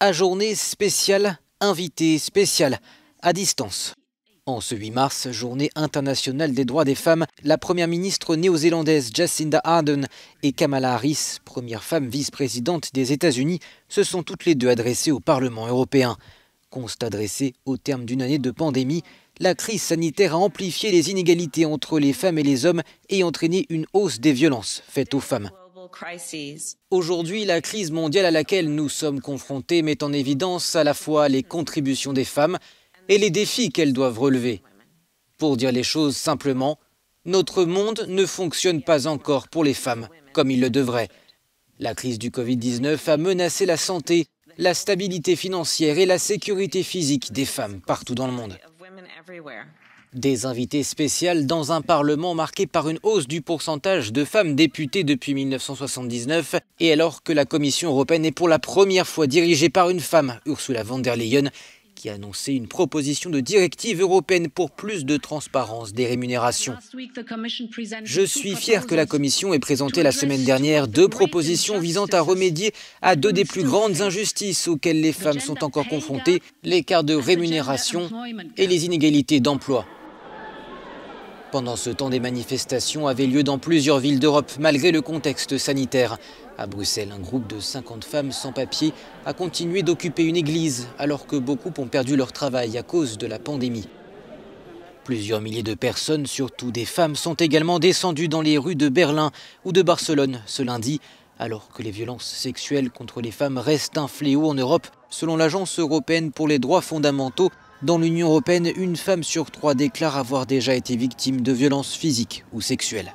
À journée spéciale, invité spécial, à distance. En ce 8 mars, journée internationale des droits des femmes, la première ministre néo-zélandaise Jacinda Ardern et Kamala Harris, première femme vice-présidente des États-Unis, se sont toutes les deux adressées au Parlement européen. Constat dressé au terme d'une année de pandémie, la crise sanitaire a amplifié les inégalités entre les femmes et les hommes et entraîné une hausse des violences faites aux femmes. Aujourd'hui, la crise mondiale à laquelle nous sommes confrontés met en évidence à la fois les contributions des femmes et les défis qu'elles doivent relever. Pour dire les choses simplement, notre monde ne fonctionne pas encore pour les femmes comme il le devrait. La crise du Covid-19 a menacé la santé, la stabilité financière et la sécurité physique des femmes partout dans le monde. Des invités spéciales dans un Parlement marqué par une hausse du pourcentage de femmes députées depuis 1979 et alors que la Commission européenne est pour la première fois dirigée par une femme, Ursula von der Leyen, qui a annoncé une proposition de directive européenne pour plus de transparence des rémunérations. Je suis fier que la Commission ait présenté la semaine dernière 2 propositions visant à remédier à 2 des plus grandes injustices auxquelles les femmes sont encore confrontées, l'écart de rémunération et les inégalités d'emploi. Pendant ce temps, des manifestations avaient lieu dans plusieurs villes d'Europe, malgré le contexte sanitaire. À Bruxelles, un groupe de 50 femmes sans papier a continué d'occuper une église, alors que beaucoup ont perdu leur travail à cause de la pandémie. Plusieurs milliers de personnes, surtout des femmes, sont également descendues dans les rues de Berlin ou de Barcelone ce lundi, alors que les violences sexuelles contre les femmes restent un fléau en Europe. Selon l'Agence européenne pour les droits fondamentaux, dans l'Union européenne, une femme sur 3 déclare avoir déjà été victime de violences physiques ou sexuelles.